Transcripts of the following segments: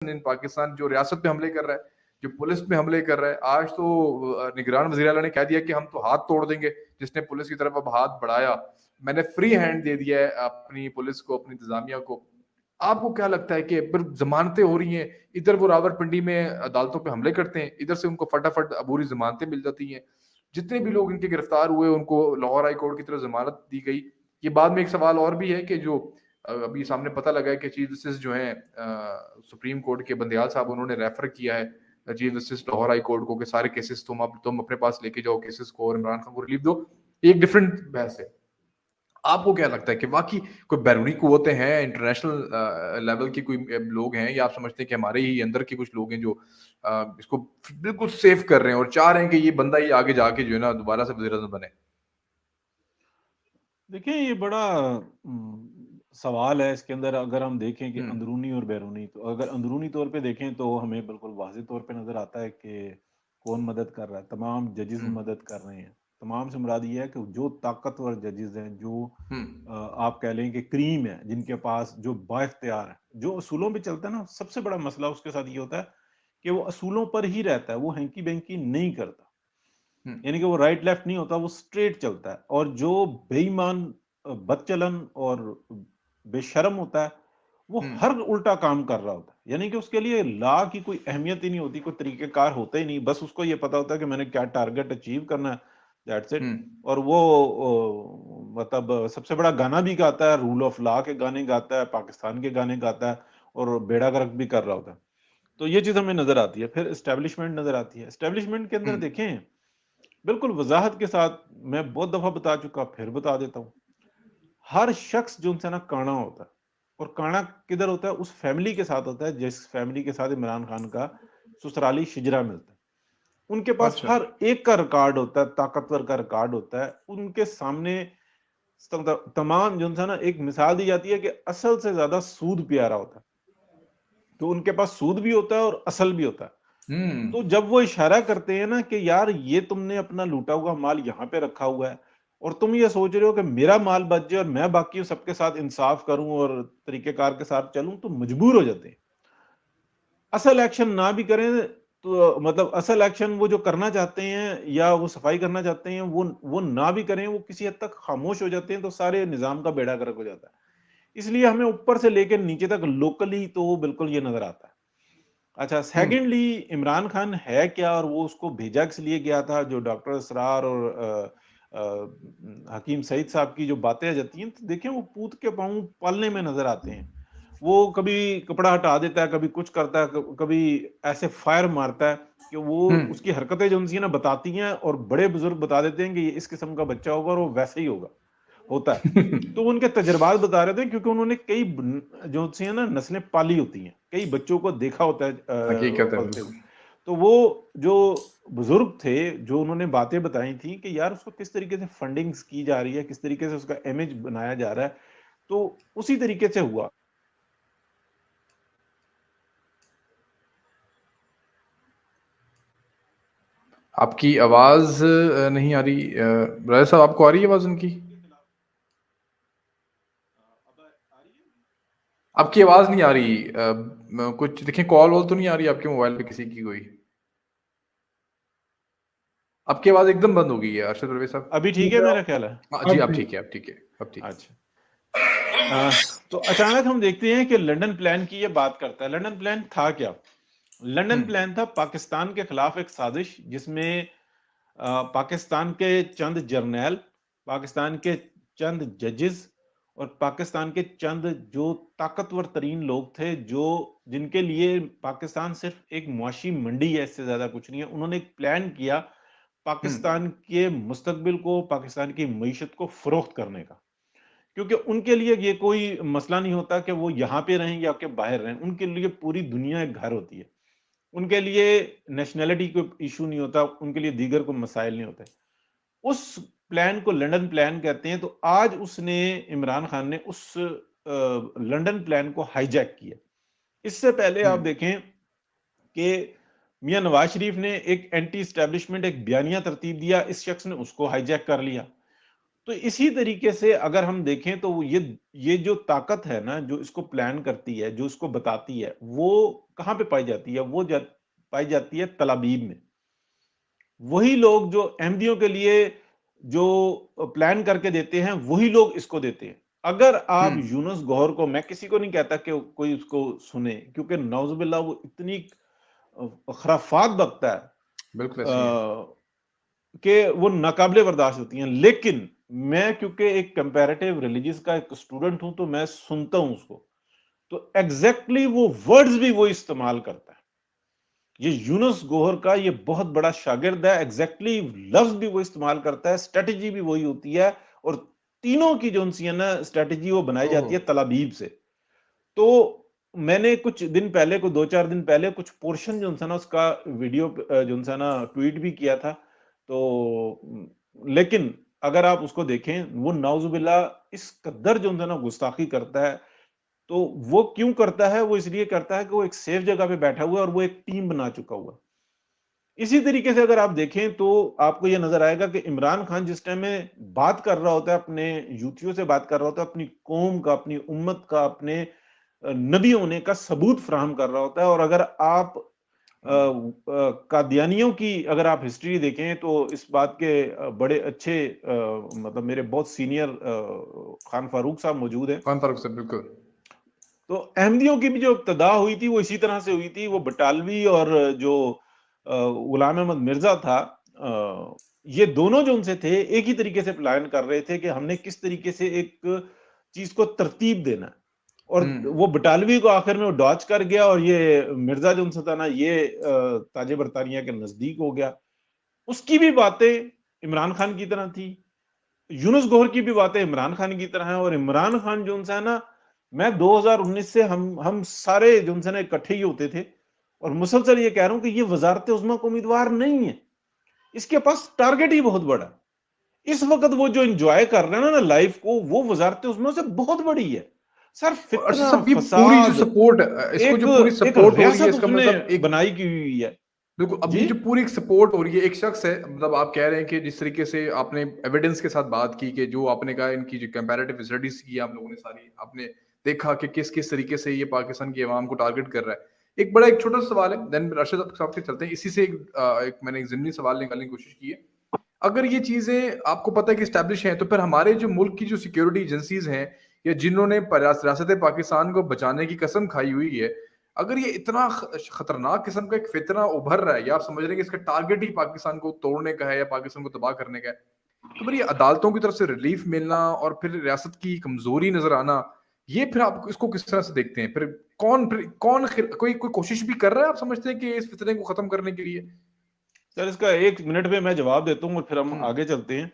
ان پاکستان جو ریاست پہ حملے کر رہا ہے, جو پولیس پہ حملے کر رہا ہے. آج تو نگران وزیر اعلیٰ نے کہہ دیا کہ ہم تو ہاتھ توڑ دیں گے جس نے پولیس کی طرف اب ہاتھ بڑھایا. میں نے فری ہینڈ دے دیا ہے اپنی پولیس کو, اپنی انتظامیہ کو. آپ کو کیا لگتا ہے کہ پھر ضمانتیں ہو رہی ہیں, ادھر وہ راول پنڈی میں عدالتوں پہ حملے کرتے ہیں, ادھر سے ان کو فٹافٹ عبوری ضمانتیں مل جاتی ہیں. جتنے بھی لوگ ان کے گرفتار ہوئے ان کو لاہور ہائی کورٹ کی طرف ضمانت دی گئی. یہ بعد میں ایک سوال اور بھی ہے کہ جو ابھی سامنے پتہ لگا ہے کہ چیف جسٹس جو ہیں سپریم کورٹ کے بندیال صاحب, انہوں نے ریفر کیا ہے chief justice Lahore high court کو کہ سارے کیسز تم اپنے پاس لے کے جاؤ کیسز کو, اور عمران خان کو ریلیف دو. یہ ایک ڈفرینٹ بحث ہے. آپ کو کیا لگتا ہے کہ واقعی کوئی بیرونی قوتیں ہیں, انٹرنیشنل لیول کے کوئی لوگ ہیں, یا آپ سمجھتے ہیں کہ ہمارے ہی اندر کے کچھ لوگ ہیں جو اس کو بالکل سیف کر رہے ہیں اور چاہ رہے ہیں کہ یہ بندہ ہی آگے جا کے جو ہے نا دوبارہ سے وزیر اعظم بنے؟ دیکھیں یہ بڑا سوال ہے. اس کے اندر اگر ہم دیکھیں کہ ہوں اندرونی اور بیرونی, تو اگر اندرونی طور پہ دیکھیں تو ہمیں بالکل واضح طور پہ نظر آتا ہے کہ کون مدد کر رہا ہے. تمام ججز ہوں مدد کر رہے ہیں. تمام سے مراد یہ ہے کہ جو طاقتور ججز ہیں, جو ہوں آپ کہہ لیں کہ کریم ہے, جن کے پاس جو با اختیار ہے, جو اصولوں پہ چلتا ہے نا, سب سے بڑا مسئلہ اس کے ساتھ یہ ہوتا ہے کہ وہ اصولوں پر ہی رہتا ہے, وہ ہینکی بینکی نہیں کرتا. ہوں یعنی کہ وہ رائٹ لیفٹ نہیں ہوتا, وہ اسٹریٹ چلتا ہے. اور جو بے ایمان, بد چلن اور بے شرم ہوتا ہے, وہ ہوں ہر الٹا کام کر رہا ہوتا ہے. یعنی کہ اس کے لیے لا کی کوئی اہمیت ہی نہیں ہوتی, کوئی طریقہ کار ہوتا ہی نہیں. بس اس کو یہ پتا ہوتا ہے کہ میں نے کیا ٹارگٹ اچیو کرنا ہے, دیٹس اٹ. ہوں اور وہ مطلب سب سے بڑا گانا بھی گاتا ہے, رول آف لا کے گانے گاتا ہے, پاکستان کے گانے گاتا ہے, اور بیڑا گرک بھی کر رہا ہوتا ہے. تو یہ چیز ہمیں نظر آتی ہے. پھر اسٹیبلشمنٹ نظر آتی ہے. اسٹیبلشمنٹ کے اندر ہوں دیکھیں بالکل وضاحت کے ساتھ, میں بہت دفعہ بتا چکا, پھر بتا دیتا ہوں, ہر شخص جو ان سے نا کانا ہوتا ہے, اور کانا کدھر ہوتا ہے, اس فیملی کے ساتھ ہوتا ہے جس فیملی کے ساتھ عمران خان کا سسرالی شجرا ملتا ہے. ان کے پاس اچھا ہر ایک کا ریکارڈ ہوتا ہے, طاقتور کا ریکارڈ ہوتا ہے. ان کے سامنے تمام جو ہے نا, ایک مثال دی جاتی ہے کہ اصل سے زیادہ سود پیارا ہوتا ہے. تو ان کے پاس سود بھی ہوتا ہے اور اصل بھی ہوتا ہے. ہوں تو جب وہ اشارہ کرتے ہیں نا کہ یار یہ تم نے اپنا لوٹا ہوا مال یہاں پہ رکھا ہوا ہے, اور تم یہ سوچ رہے ہو کہ میرا مال بچ جائے اور میں باقی سب کے ساتھ انصاف کروں اور طریقہ کار کے ساتھ چلوں, تو مجبور ہو جاتے ہیں. اصل ایکشن نہ بھی کریں تو مطلب اصل ایکشن وہ جو کرنا چاہتے ہیں یا وہ صفائی کرنا چاہتے ہیں وہ نہ بھی کریں, وہ کسی حد تک خاموش ہو جاتے ہیں, تو سارے نظام کا بیڑا گرک ہو جاتا ہے. اس لیے ہمیں اوپر سے لے کے نیچے تک لوکلی تو بالکل یہ نظر آتا ہے. اچھا, ہوں سیکنڈلی عمران خان ہے کیا, اور وہ اس کو بھیجا کس لیے گیا تھا؟ جو ڈاکٹر اسرار اور حکیم سعید صاحب کی جو باتیں جاتی ہیں, تو دیکھیں وہ پوت کے پاؤں پالنے میں نظر آتے ہیں. وہ کبھی کپڑا ہٹا دیتا ہے, کبھی کچھ کرتا ہے, کبھی ایسے فائر مارتا ہے کہ وہ ہوں اس کی حرکتیں جو ان سی نا بتاتی ہیں, اور بڑے بزرگ بتا دیتے ہیں کہ یہ اس قسم کا بچہ ہوگا اور وہ ویسے ہی ہوتا ہے. تو ان کے تجربات بتا رہے تھے, کیونکہ انہوں نے کئی جو ہیں نا نسلیں پالی ہوتی ہیں, کئی بچوں کو دیکھا ہوتا ہے حقیقت ہے پلتے بالکل. ہوئے. تو وہ جو بزرگ تھے, جو انہوں نے باتیں بتائی تھیں کہ یار اس کو کس طریقے سے فنڈنگز کی جا رہی ہے, کس طریقے سے اس کا امیج بنایا جا رہا ہے, تو اسی طریقے سے ہوا. آپ کی آواز نہیں آ رہی راجہ صاحب, آپ کو آ رہی ہے آواز ان کی؟ آپ کی آواز نہیں آ رہی, کچھ دیکھیں کال وال تو نہیں آ رہی آپ کے موبائل پہ کسی کی کوئی؟ آپ کی آواز ایک دم بند ہو گئی ہے ارشد پرویز صاحب. ابھی ٹھیک ہے میرا خیال ہے. جی اب ٹھیک ہے, اب ٹھیک ہے, اب ٹھیک ہے. اچھا, تو اچانک ہم دیکھتے ہیں کہ لنڈن پلان کی یہ بات کرتا ہے. لنڈن پلان تھا کیا؟ لنڈن پلان تھا پاکستان کے خلاف ایک سازش, جس میں پاکستان کے چند جرنیل, پاکستان کے چند ججز, اور پاکستان کے چند جو طاقتور ترین لوگ تھے, جن کے لیے پاکستان صرف ایک معاشی منڈی ہے, اس سے زیادہ کچھ نہیں ہے. انہوں نے ایک پلان کیا پاکستان کے مستقبل کو, پاکستان کی معیشت کو فروخت کرنے کا. کیونکہ ان کے لیے یہ کوئی مسئلہ نہیں ہوتا کہ وہ یہاں پہ رہیں یا کہ باہر رہیں, ان کے لیے پوری دنیا ایک گھر ہوتی ہے. ان کے لیے نیشنلٹی کوئی ایشو نہیں ہوتا, ان کے لیے دیگر کوئی مسائل نہیں ہوتے. اس پلان کو لنڈن پلان کہتے ہیں. تو آج اس نے, عمران خان نے اس لنڈن پلان کو ہائی جیک کیا. اس سے پہلے آپ دیکھیں کہ میاں نواز شریف نے ایک اینٹی اسٹیبلشمنٹ ایک بیانیہ ترتیب دیا, اس شخص نے اس کو ہائی جیک کر لیا. تو اسی طریقے سے اگر ہم دیکھیں تو یہ جو طاقت ہے نا, جو اس کو پلان کرتی ہے, جو اس کو بتاتی ہے, وہ کہاں پہ پائی جاتی ہے؟ وہ پائی جاتی ہے تلابیب میں. وہی لوگ جو احمدیوں کے لیے جو پلان کر کے دیتے ہیں وہی لوگ اس کو دیتے ہیں. اگر آپ یونس گوہر کو، میں کسی کو نہیں کہتا کہ کوئی اس کو سنے، کیونکہ نعوذ باللہ وہ اتنی خرافات بکتا ہے بالکل ایسے کہ وہ ناقابل برداشت ہوتی ہیں. لیکن میں کیونکہ ایک کمپیریٹیو ریلیجیس کا ایک اسٹوڈنٹ ہوں تو میں سنتا ہوں اس کو، تو ایگزیکٹلی وہ ورڈز بھی وہ استعمال کرتا ہے. یہ یونس گوہر کا یہ بہت بڑا شاگرد ہے، ایگزیکٹلی لفظ بھی وہ استعمال کرتا ہے، اسٹریٹجی بھی وہی ہوتی ہے، اور تینوں کی جو سی ہے نا اسٹریٹجی وہ بنائی جاتی ہے تلابیب سے. تو میں نے کچھ دن پہلے، کوئی 2-4 دن پہلے کچھ پورشن جو نا اس کا ویڈیو جو نا ٹویٹ بھی کیا تھا. تو لیکن اگر آپ اس کو دیکھیں، وہ نعوذ باللہ اس قدر جو نا گستاخی کرتا ہے. تو وہ کیوں کرتا ہے؟ وہ اس لیے کرتا ہے کہ وہ ایک سیف جگہ پہ بیٹھا ہوا ہے اور وہ ایک ٹیم بنا چکا ہوا ہے. اسی طریقے سے اگر آپ دیکھیں تو آپ کو یہ نظر آئے گا کہ عمران خان جس ٹائم میں بات کر رہا ہوتا ہے، اپنے یوتھیوں سے بات کر رہا ہوتا ہے، اپنی قوم کا، اپنی امت کا، اپنے نبی ہونے کا ثبوت فراہم کر رہا ہوتا ہے. اور اگر آپ قادیانیوں کی اگر آپ ہسٹری دیکھیں تو اس بات کے بڑے اچھے مطلب میرے بہت سینئر خان فاروق صاحب موجود ہیں. خان فاروق صاحب بالکل. تو احمدیوں کی بھی جو ابتدا ہوئی تھی وہ اسی طرح سے ہوئی تھی. وہ بٹالوی اور جو غلام احمد مرزا تھا، یہ دونوں جو ان سے تھے ایک ہی طریقے سے پلان کر رہے تھے کہ ہم نے کس طریقے سے ایک چیز کو ترتیب دینا ہے. اور وہ بٹالوی کو آخر میں وہ ڈاچ کر گیا، اور یہ مرزا جو ان سے تھا نا یہ تاج برطانیہ کے نزدیک ہو گیا. اس کی بھی باتیں عمران خان کی طرح تھی، یونس گوہر کی بھی باتیں عمران خان کی طرح ہیں. اور عمران خان جو ان سے ہے نا، میں 2019 سے ہم سارے جو ان سے نا اکٹھے ہی ہوتے تھے، اور مسلسل یہ کہہ رہا ہوں کہ یہ وزارت عظمیٰ کو امیدوار نہیں ہے، اس کے پاس ٹارگٹ ہی بہت بڑا. اس وقت وہ جو انجوائے کر رہے ہیں نا لائف کو، وہ وزارت عظمیٰ سے بہت بڑی ہے. سر فتنہ پوری جو فساد، سپورٹ اس کو جو پوری ایک سپورٹ ہو رہی ہے، ریاست اس کا اس نے مطلب ایک بنائی کی ہوئی ہے. بالکل. اب یہ جو پوری ایک سپورٹ ہو رہی ہے ایک شخص ہے، مطلب آپ کہہ رہے ہیں کہ جس طریقے سے آپ نے ایویڈنس کے ساتھ بات کی، کہ جو آپ نے کہا ان کی جو کمپیریٹیو اسٹڈیز کی آپ لوگوں نے ساری، آپ نے دیکھا کہ کس کس طریقے سے یہ پاکستان کی عوام کو ٹارگٹ کر رہا ہے. ایک بڑا ایک چھوٹا سا سوال ہے، دین راشد صاحب کے چلتے ہیں. اسی سے میں نے ایک ضمنی سوال نکالنے کی کوشش کی ہے. اگر یہ چیزیں آپ کو پتہ ہے کہ اسٹیبلش ہیں، تو پھر ہمارے جو ملک کی جو سیکیورٹی ایجنسیز ہیں یا جنہوں نے ریاست پاکستان کو بچانے کی قسم کھائی ہوئی ہے، اگر یہ اتنا خطرناک قسم کا ایک فتنہ ابھر رہا ہے، یا آپ سمجھ رہے ہیں کہ اس کا ٹارگٹ ہی پاکستان کو توڑنے کا ہے یا پاکستان کو تباہ کرنے کا ہے، تو پھر یہ عدالتوں کی طرف سے ریلیف ملنا اور پھر ریاست کی کمزوری نظر آنا، یہ پھر آپ اس کو کس طرح سے دیکھتے ہیں؟ پھر کون کوئی کوشش بھی کر رہا ہے آپ سمجھتے ہیں کہ اس فتنے کو ختم کرنے کے لیے؟ سر اس کا 1 منٹ میں میں جواب دیتا ہوں اور پھر ہم آگے چلتے ہیں.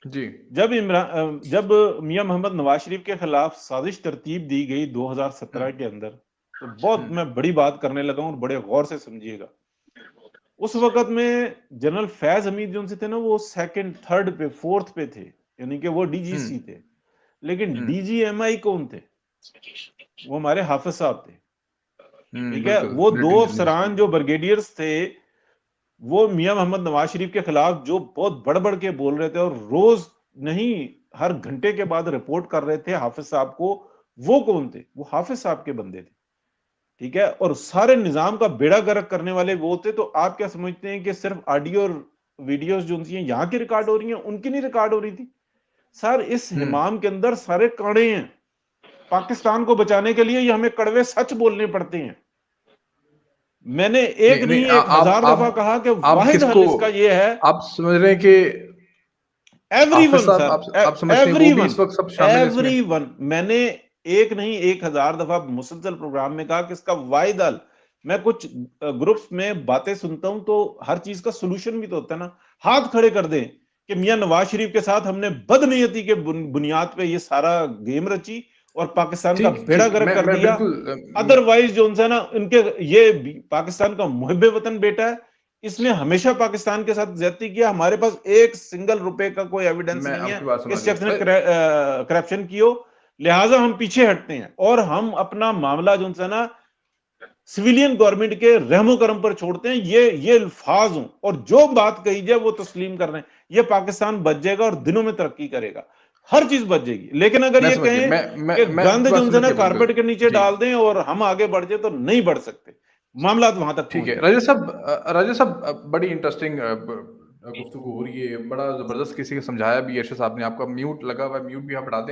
جی. جب میاں محمد نواز شریف کے خلاف سازش ترتیب دی گئی 2017 کے اندر، تو بہت میں بڑی بات کرنے لگا ہوں اور بڑے غور سے سمجھیے گا. اس وقت میں جنرل فیض حمید جو ان سے تھے نا، وہ 2nd 3rd پہ 4th پہ تھے، یعنی کہ وہ ڈی جی سی تھے. لیکن ڈی جی ایم آئی کون تھے؟ وہ ہمارے حافظ صاحب تھے. ٹھیک ہے. وہ 2 افسران جو بریگیڈیئرز تھے، وہ میاں محمد نواز شریف کے خلاف جو بہت بڑھ بڑھ کے بول رہے تھے، اور روز نہیں ہر گھنٹے کے بعد رپورٹ کر رہے تھے حافظ صاحب کو. وہ کون تھے؟ وہ حافظ صاحب کے بندے تھے. ٹھیک ہے. اور سارے نظام کا بیڑا گرک کرنے والے وہ تھے. تو آپ کیا سمجھتے ہیں کہ صرف آڈیو اور ویڈیوز جو یہاں کی ریکارڈ ہو رہی ہیں، ان کی نہیں ریکارڈ ہو رہی تھی؟ سر اس ہمام کے اندر سارے کاڑے ہیں. پاکستان کو بچانے کے لیے یہ ہمیں کڑوے سچ بولنے پڑتے ہیں. میں نے ایک نہیں 1000 دفعہ کہا کہ واحد حل اس کا یہ ہے. آپ سمجھ رہے ہیں کہ ایوری ون سر، آپ سمجھتے ہیں وہ بھی اس وقت سب شامل ہیں اس میں؟ Every one. میں نے ایک نہیں 1000 دفعہ مسلسل پروگرام میں کہا کہ اس کا واحد حل، میں کچھ گروپس میں باتیں سنتا ہوں تو ہر چیز کا سولوشن بھی تو ہوتا ہے نا. ہاتھ کھڑے کر دیں کہ میاں نواز شریف کے ساتھ ہم نے بدنیتی کے بنیاد پہ یہ سارا گیم رچی اور پاکستان کا بیڑا گرک کر دیا. ادروائز جو ان سے نا ان کے یہ پاکستان کا محب وطن بیٹا ہے، اس نے ہمیشہ پاکستان کے ساتھ زیادتی کیا. ہمارے پاس 1 سنگل روپے کا کوئی ایویڈنس نہیں ہے اس شخص نے کرپشن کی ہو. لہٰذا ہم پیچھے ہٹتے ہیں اور ہم اپنا معاملہ جو ان سے نا سویلین گورنمنٹ کے رحم و کرم پر چھوڑتے ہیں. یہ الفاظ ہوں اور جو بات کہی جائے وہ تسلیم کر رہے ہیں. یہ پاکستان بچ جائے گا اور دنوں میں ترقی کرے گا، ہر چیز بچ جائے گی. لیکن اگر یہ کہیں کہ گند جو ان سے نا کارپیٹ کے نیچے ڈال دیں اور ہم آگے بڑھ جائے، تو نہیں بڑھ سکتے. معاملات وہاں تک ٹھیک پہنچ ہے گئے. راجہ صاحب بڑی انٹرسٹنگ گفتگو ہو رہی ہے, بڑا زبردست کسی کا سمجھایا بھی ارشد صاحب نے. آپ کا میوٹ لگا ہوا ہے, میوٹ بھی آپ ہٹا دیں.